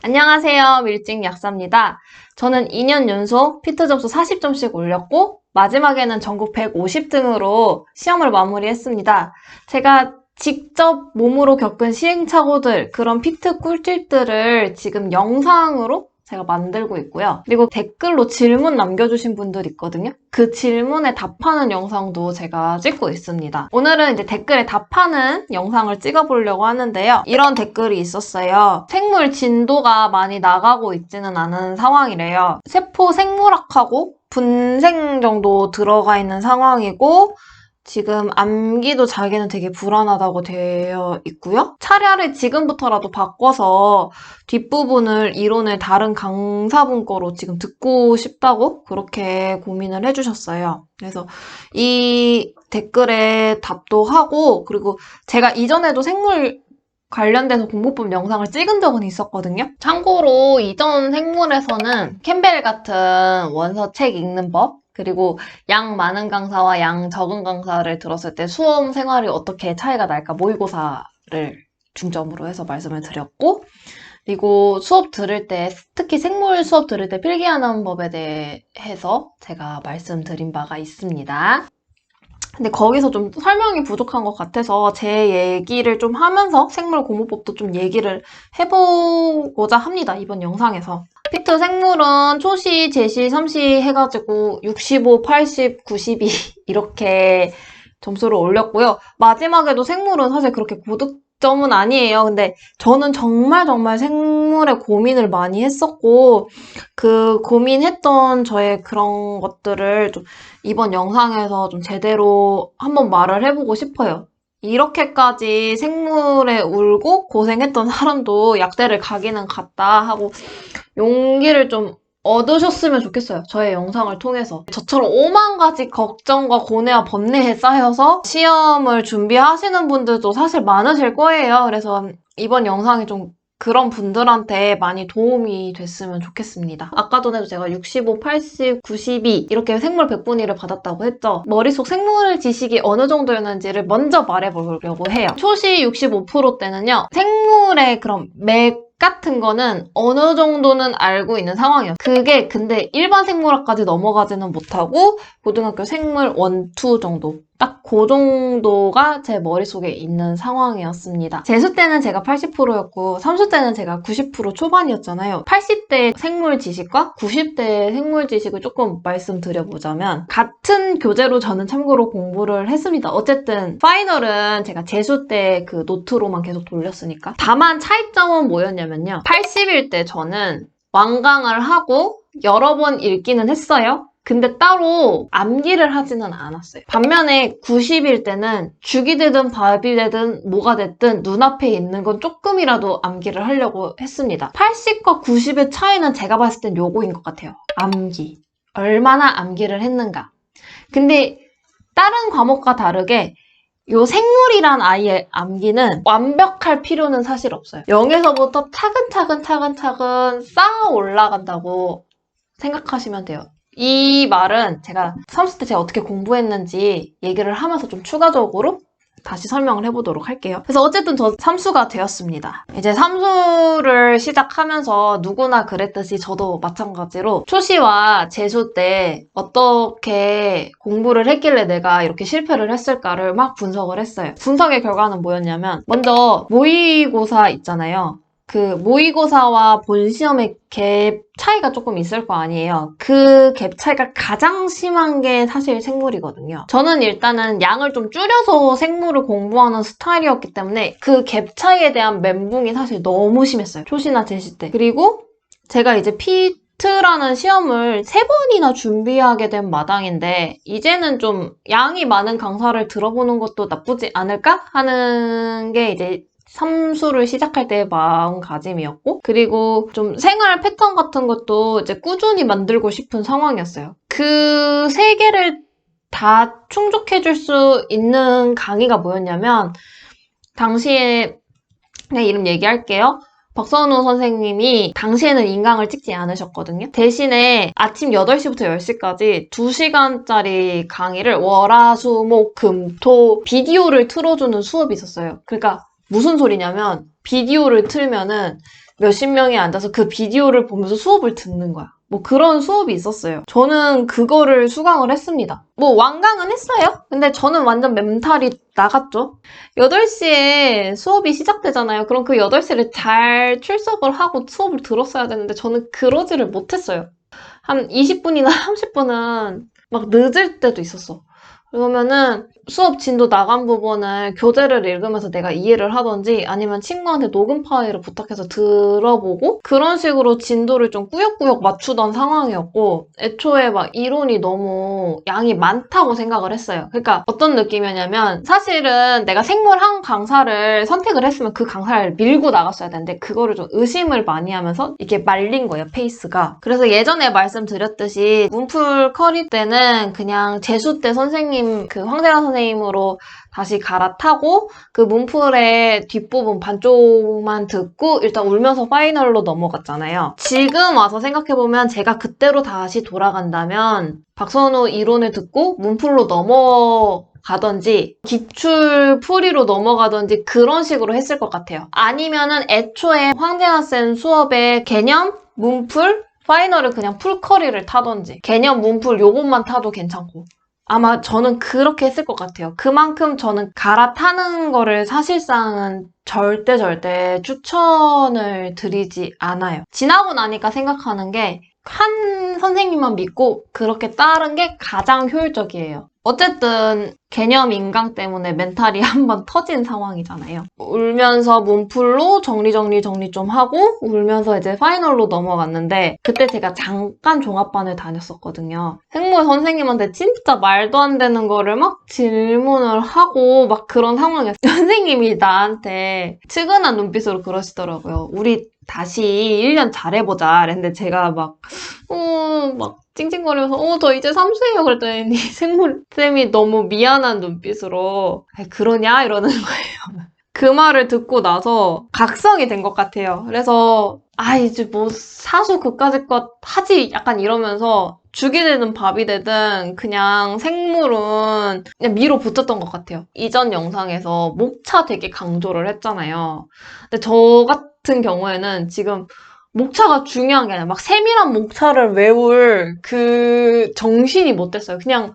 안녕하세요. 밀증 약사입니다. 저는 2년 연속 피트 점수 40점씩 올렸고 마지막에는 전국 150등으로 시험을 마무리했습니다. 제가 직접 몸으로 겪은 시행착오들, 그런 피트 꿀팁들을 지금 영상으로 제가 만들고 있고요. 그리고 댓글로 질문 남겨주신 분들 있거든요. 그 질문에 답하는 영상도 제가 찍고 있습니다. 오늘은 이제 댓글에 답하는 영상을 찍어보려고 하는데요. 이런 댓글이 있었어요. 생물 진도가 많이 나가고 있지는 않은 상황이래요. 세포 생물학하고 분생 정도 들어가 있는 상황이고 지금 암기도 자기는 되게 불안하다고 되어 있고요. 차례를 지금부터라도 바꿔서 뒷부분을 이론을 다른 강사분 거로 지금 듣고 싶다고 그렇게 고민을 해주셨어요. 그래서 이 댓글에 답도 하고 그리고 제가 이전에도 생물 관련돼서 공부법 영상을 찍은 적은 있었거든요. 참고로 이전 생물에서는 캠벨 같은 원서 책 읽는 법 그리고 양 많은 강사와 양 적은 강사를 들었을 때 수험 생활이 어떻게 차이가 날까 모의고사를 중점으로 해서 말씀을 드렸고 그리고 수업 들을 때 특히 생물 수업 들을 때 필기하는 법에 대해서 제가 말씀드린 바가 있습니다. 근데 거기서 좀 설명이 부족한 것 같아서 제 얘기를 좀 하면서 생물 공부법도 좀 얘기를 해보고자 합니다. 이번 영상에서. 피트 생물은 초시, 제시, 삼시 해가지고 65, 80, 92 이렇게 점수를 올렸고요. 마지막에도 생물은 사실 그렇게 고득점은 아니에요. 근데 저는 정말 생물에 고민을 많이 했었고 그 고민했던 저의 그런 것들을 좀 이번 영상에서 좀 제대로 한번 말을 해보고 싶어요. 이렇게까지 생물에 울고 고생했던 사람도 약대를 가기는 갔다 하고 용기를 좀 얻으셨으면 좋겠어요. 저의 영상을 통해서. 저처럼 5만 가지 걱정과 고뇌와 번뇌에 쌓여서 시험을 준비하시는 분들도 사실 많으실 거예요. 그래서 이번 영상이 좀 그런 분들한테 많이 도움이 됐으면 좋겠습니다. 아까 전에도 제가 65, 80, 92 이렇게 생물 100분위를 받았다고 했죠. 머릿속 생물 지식이 어느 정도였는지를 먼저 말해보려고 해요. 초시 65%대는요. 생물의 그런 맥 같은 거는 어느 정도는 알고 있는 상황이에요. 그게 근데 일반 생물학까지 넘어가지는 못하고 고등학교 생물 1, 2 정도 딱 그 정도가 제 머릿속에 있는 상황이었습니다. 재수 때는 제가 80%였고 삼수 때는 제가 90% 초반이었잖아요. 80대 생물 지식과 90대 생물 지식을 조금 말씀드려보자면 같은 교재로 저는 참고로 공부를 했습니다. 어쨌든 파이널은 제가 재수 때 그 노트로만 계속 돌렸으니까. 다만 차이점은 뭐였냐면요. 80일 때 저는 완강을 하고 여러 번 읽기는 했어요. 근데 따로 암기를 하지는 않았어요. 반면에 90일 때는 죽이 되든 밥이 되든 뭐가 됐든 눈앞에 있는 건 조금이라도 암기를 하려고 했습니다. 80과 90의 차이는 제가 봤을 땐 요거인 것 같아요. 암기. 얼마나 암기를 했는가. 근데 다른 과목과 다르게 요 생물이란 아이의 암기는 완벽할 필요는 사실 없어요. 0에서부터 차근차근 쌓아 올라간다고 생각하시면 돼요. 이 말은 제가 삼수 때 제가 어떻게 공부했는지 얘기를 하면서 좀 추가적으로 다시 설명을 해보도록 할게요. 그래서 어쨌든 저 삼수가 되었습니다. 이제 삼수를 시작하면서 누구나 그랬듯이 저도 마찬가지로 초시와 재수 때 어떻게 공부를 했길래 내가 이렇게 실패를 했을까를 막 분석을 했어요. 분석의 결과는 뭐였냐면 먼저 모의고사 있잖아요. 그 모의고사와 본시험의 갭 차이가 조금 있을 거 아니에요. 그 갭 차이가 가장 심한 게 사실 생물이거든요. 저는 일단은 양을 좀 줄여서 생물을 공부하는 스타일이었기 때문에 그 갭 차이에 대한 멘붕이 사실 너무 심했어요. 초시나 제시 때. 그리고 제가 이제 피트라는 시험을 3번이나 준비하게 된 마당인데 이제는 좀 양이 많은 강사를 들어보는 것도 나쁘지 않을까 하는 게 이제 삼수를 시작할 때의 마음가짐이었고 그리고 좀 생활 패턴 같은 것도 이제 꾸준히 만들고 싶은 상황이었어요. 그 3개를 다 충족해줄 수 있는 강의가 뭐였냐면 당시에 그냥 이름 얘기할게요. 박선우 선생님이 당시에는 인강을 찍지 않으셨거든요. 대신에 아침 8시부터 10시까지 2시간짜리 강의를 월화수목금토 비디오를 틀어주는 수업이 있었어요. 그러니까 무슨 소리냐면 비디오를 틀면은 몇십 명이 앉아서 그 비디오를 보면서 수업을 듣는 거야. 뭐 그런 수업이 있었어요. 저는 그거를 수강을 했습니다. 뭐 완강은 했어요. 근데 저는 완전 멘탈이 나갔죠. 8시에 수업이 시작되잖아요. 그럼 그 8시를 잘 출석을 하고 수업을 들었어야 되는데 저는 그러지를 못했어요. 한 20분이나 30분은 막 늦을 때도 있었어. 그러면은 수업 진도 나간 부분을 교재를 읽으면서 내가 이해를 하던지 아니면 친구한테 녹음 파일을 부탁해서 들어보고 그런 식으로 진도를 좀 꾸역꾸역 맞추던 상황이었고 애초에 막 이론이 너무 양이 많다고 생각을 했어요. 그러니까 어떤 느낌이었냐면 사실은 내가 생물 한 강사를 선택을 했으면 그 강사를 밀고 나갔어야 되는데 그거를 좀 의심을 많이 하면서 이게 말린 거예요, 페이스가. 그래서 예전에 말씀드렸듯이 문풀 커리 때는 그냥 재수 때 선생님 그 황세라 선생님으로 다시 갈아타고 그 문풀의 뒷부분 반쪽만 듣고 일단 울면서 파이널로 넘어갔잖아요. 지금 와서 생각해보면 제가 그때로 다시 돌아간다면 박선호 이론을 듣고 문풀로 넘어가던지 기출 풀이로 넘어가던지 그런 식으로 했을 것 같아요. 아니면은 애초에 황재하 쌤 수업의 개념, 문풀, 파이널을 그냥 풀커리를 타던지 개념, 문풀 요것만 타도 괜찮고 아마 저는 그렇게 했을 것 같아요. 그만큼 저는 갈아타는 거를 사실상은 절대 추천을 드리지 않아요. 지나고 나니까 생각하는 게 한 선생님만 믿고 그렇게 따른 게 가장 효율적이에요. 어쨌든 개념 인강 때문에 멘탈이 한번 터진 상황이잖아요. 울면서 문풀로 정리 좀 하고 울면서 이제 파이널로 넘어갔는데 그때 제가 잠깐 종합반을 다녔었거든요. 생물 선생님한테 진짜 말도 안 되는 거를 막 질문을 하고 막 그런 상황이었어요. 선생님이 나한테 측은한 눈빛으로 그러시더라고요. 우리 다시 1년 잘해보자. 그랬는데 제가 막 찡찡거리면서 저 이제 삼수예요 그랬더니 생물쌤이 너무 미안한 눈빛으로 그러냐? 이러는 거예요. 그 말을 듣고 나서 각성이 된 것 같아요. 그래서 이제 뭐 사수 그까짓 것 하지 약간 이러면서 죽이 되든 밥이 되든 그냥 생물은 그냥 밀어붙였던 것 같아요. 이전 영상에서 목차 되게 강조를 했잖아요. 근데 저 같은 경우에는 지금 목차가 중요한 게 아니라 막 세밀한 목차를 외울 그 정신이 못 됐어요. 그냥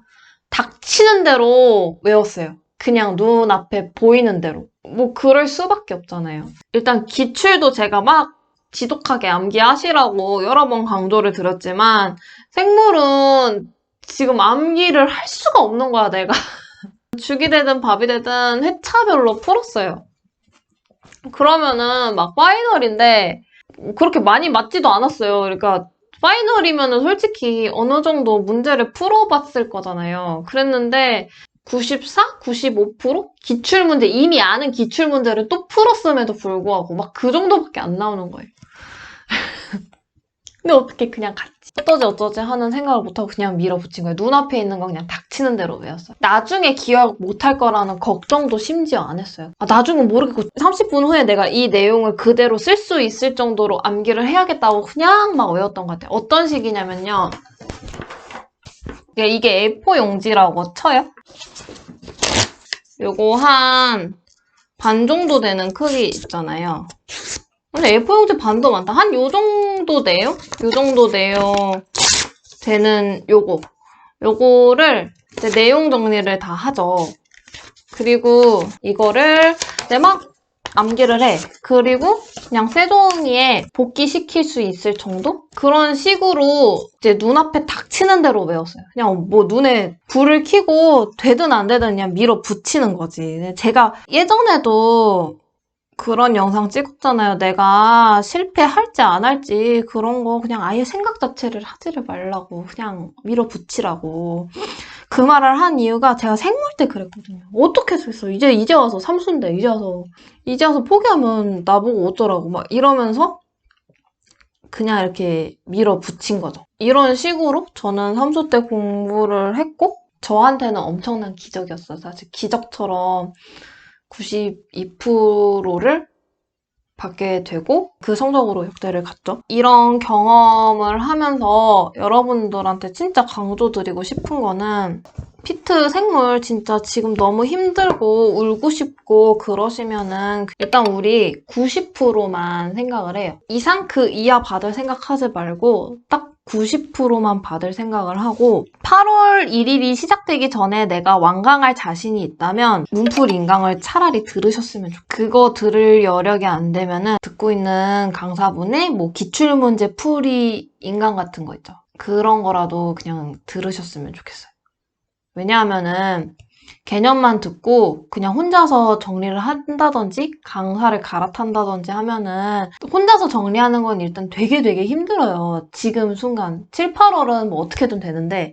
닥치는 대로 외웠어요. 그냥 눈앞에 보이는 대로. 뭐 그럴 수밖에 없잖아요. 일단 기출도 제가 막 지독하게 암기하시라고 여러 번 강조를 드렸지만 생물은 지금 암기를 할 수가 없는 거야, 내가. 죽이 되든 밥이 되든 회차별로 풀었어요. 그러면은 막 파이널인데 그렇게 많이 맞지도 않았어요. 그러니까 파이널이면은 솔직히 어느 정도 문제를 풀어봤을 거잖아요. 그랬는데 94? 95%? 기출문제, 이미 아는 기출문제를 또 풀었음에도 불구하고 막 그 정도밖에 안 나오는 거예요. 근데 어떻게 그냥 갔지? 어쩌지 하는 생각을 못하고 그냥 밀어붙인 거예요. 눈앞에 있는 거 그냥 닥치는 대로 외웠어요. 나중에 기억 못할 거라는 걱정도 심지어 안 했어요. 나중은 모르겠고 30분 후에 내가 이 내용을 그대로 쓸 수 있을 정도로 암기를 해야겠다고 그냥 막 외웠던 것 같아요. 어떤 식이냐면요. 이게 A4 용지라고 쳐요. 요거 한 반 정도 되는 크기 있잖아요. 근데 A4 용지 반도 많다. 한 요 정도 돼요? 요 정도 돼요. 되는 요거를 이제 내용 정리를 다 하죠. 그리고 이거를 이제 막 암기를 해. 그리고 그냥 쇠종이에 복기시킬 수 있을 정도? 그런 식으로 이제 눈앞에 닥치는 대로 외웠어요. 그냥 뭐 눈에 불을 켜고 되든 안 되든 그냥 밀어붙이는 거지. 제가 예전에도 그런 영상 찍었잖아요. 내가 실패할지 안 할지 그런 거 그냥 아예 생각 자체를 하지를 말라고 그냥 밀어붙이라고 그 말을 한 이유가 제가 생물 때 그랬거든요. 어떻게 했어? 이제 와서 삼수인데 이제 와서 포기하면 나보고 어쩌라고 막 이러면서 그냥 이렇게 밀어붙인 거죠. 이런 식으로 저는 삼수 때 공부를 했고 저한테는 엄청난 기적이었어요. 사실 기적처럼 92%를 받게 되고 그 성적으로 역대를 갔죠. 이런 경험을 하면서 여러분들한테 진짜 강조드리고 싶은 거는 피트 아파트 생물 진짜 지금 너무 힘들고 울고 싶고 그러시면은 일단 우리 90%만 생각을 해요. 이상 그 이하 받을 생각하지 말고 딱 90%만 받을 생각을 하고 8월 1일이 시작되기 전에 내가 완강할 자신이 있다면 문풀 인강을 차라리 들으셨으면 좋겠어요. 그거 들을 여력이 안 되면은 듣고 있는 강사분의 뭐 기출문제 풀이 인강 같은 거 있죠. 그런 거라도 그냥 들으셨으면 좋겠어요. 왜냐하면은 개념만 듣고 그냥 혼자서 정리를 한다든지 강사를 갈아탄다든지 하면은 혼자서 정리하는 건 일단 되게 힘들어요. 지금 순간 7, 8월은 뭐 어떻게든 되는데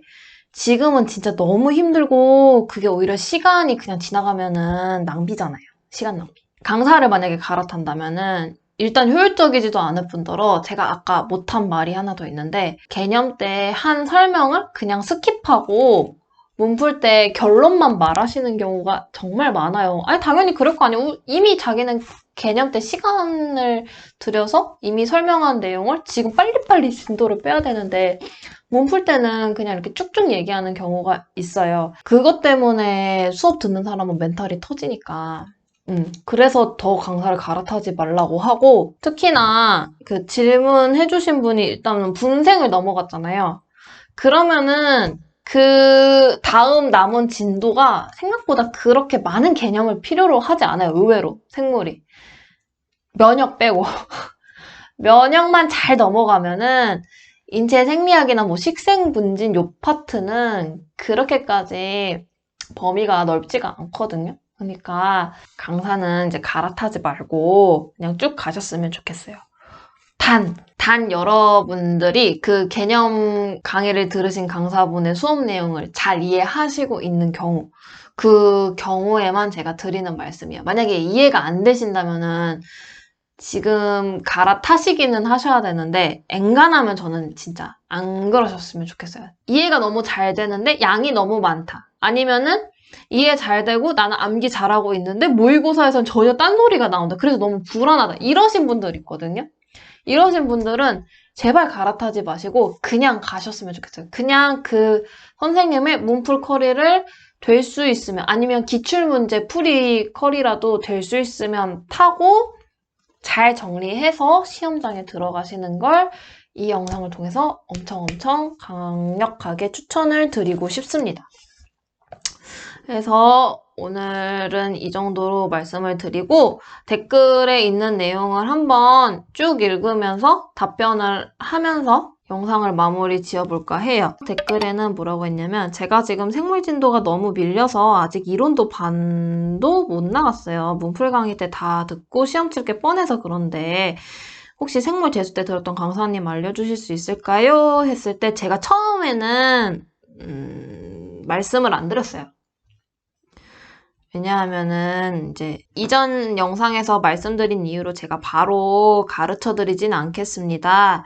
지금은 진짜 너무 힘들고 그게 오히려 시간이 그냥 지나가면은 낭비잖아요. 시간 낭비. 강사를 만약에 갈아탄다면은 일단 효율적이지도 않을 뿐더러 제가 아까 못한 말이 하나 더 있는데 개념 때 한 설명을 그냥 스킵하고 문풀 때 결론만 말하시는 경우가 정말 많아요. 아니 당연히 그럴 거 아니에요. 이미 자기는 개념 때 시간을 들여서 이미 설명한 내용을 지금 빨리빨리 진도를 빼야 되는데 문풀 때는 그냥 이렇게 쭉쭉 얘기하는 경우가 있어요. 그것 때문에 수업 듣는 사람은 멘탈이 터지니까. 그래서 더 강사를 갈아타지 말라고 하고 특히나 그 질문해주신 분이 일단은 분생을 넘어갔잖아요. 그러면은 그 다음 남은 진도가 생각보다 그렇게 많은 개념을 필요로 하지 않아요. 의외로 생물이. 면역 빼고. 면역만 잘 넘어가면은 인체 생리학이나 뭐 식생분진 요 파트는 그렇게까지 범위가 넓지가 않거든요. 그러니까 강사는 이제 갈아타지 말고 그냥 쭉 가셨으면 좋겠어요. 단 여러분들이 그 개념 강의를 들으신 강사분의 수업 내용을 잘 이해하시고 있는 경우, 그 경우에만 제가 드리는 말씀이에요. 만약에 이해가 안 되신다면은 지금 갈아타시기는 하셔야 되는데 엔간하면 저는 진짜 안 그러셨으면 좋겠어요. 이해가 너무 잘 되는데 양이 너무 많다. 아니면은 이해 잘 되고 나는 암기 잘하고 있는데 모의고사에선 전혀 딴소리가 나온다. 그래서 너무 불안하다. 이러신 분들 있거든요. 이러신 분들은 제발 갈아타지 마시고 그냥 가셨으면 좋겠어요. 그냥 그 선생님의 문풀 커리를 될 수 있으면 아니면 기출문제 풀이 커리라도 될 수 있으면 타고 잘 정리해서 시험장에 들어가시는 걸 이 영상을 통해서 엄청 강력하게 추천을 드리고 싶습니다. 그래서 오늘은 이 정도로 말씀을 드리고 댓글에 있는 내용을 한번 쭉 읽으면서 답변을 하면서 영상을 마무리 지어볼까 해요. 댓글에는 뭐라고 했냐면 제가 지금 생물 진도가 너무 밀려서 아직 이론도 반도 못 나갔어요. 문풀 강의 때 다 듣고 시험 칠 게 뻔해서 그런데 혹시 생물 재수 때 들었던 강사님 알려주실 수 있을까요? 했을 때 제가 처음에는 말씀을 안 드렸어요. 왜냐하면은 이제 이전 영상에서 말씀드린 이유로 제가 바로 가르쳐 드리진 않겠습니다.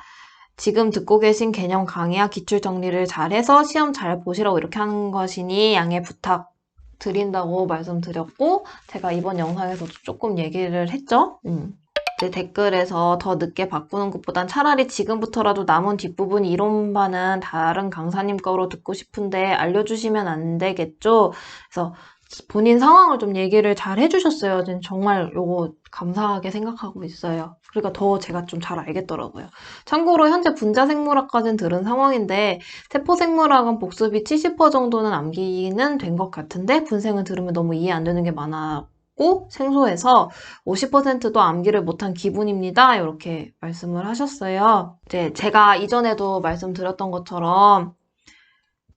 지금 듣고 계신 개념 강의와 기출 정리를 잘해서 시험 잘 보시라고 이렇게 하는 것이니 양해 부탁드린다고 말씀드렸고 제가 이번 영상에서도 조금 얘기를 했죠. 제 댓글에서 더 늦게 바꾸는 것보단 차라리 지금부터라도 남은 뒷부분 이론반은 다른 강사님 거로 듣고 싶은데 알려주시면 안 되겠죠? 그래서 본인 상황을 좀 얘기를 잘 해주셨어요. 저는 정말 요거 감사하게 생각하고 있어요. 그러니까 더 제가 좀 잘 알겠더라고요. 참고로 현재 분자생물학까지는 들은 상황인데 세포생물학은 복습이 70% 정도는 암기는 된 것 같은데 분생을 들으면 너무 이해 안 되는 게 많았고 생소해서 50%도 암기를 못한 기분입니다. 이렇게 말씀을 하셨어요. 이제 제가 이전에도 말씀드렸던 것처럼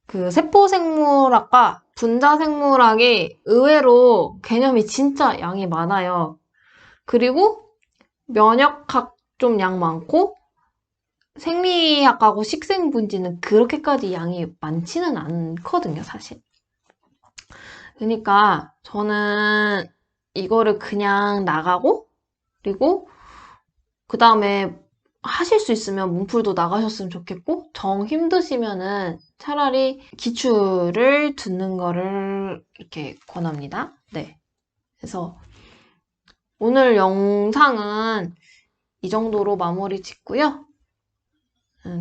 그 세포생물학과 분자생물학이 의외로 개념이 진짜 양이 많아요. 그리고 면역학 좀 양 많고 생리학하고 식생분지는 그렇게까지 양이 많지는 않거든요, 사실. 그러니까 저는 이거를 그냥 나가고 그리고 그 다음에 하실 수 있으면 문풀도 나가셨으면 좋겠고 정 힘드시면은 차라리 기출을 듣는 거를 이렇게 권합니다. 네. 그래서 오늘 영상은 이 정도로 마무리 짓고요.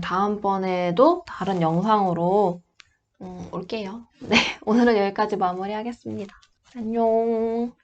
다음번에도 다른 영상으로 올게요. 네, 오늘은 여기까지 마무리하겠습니다. 안녕.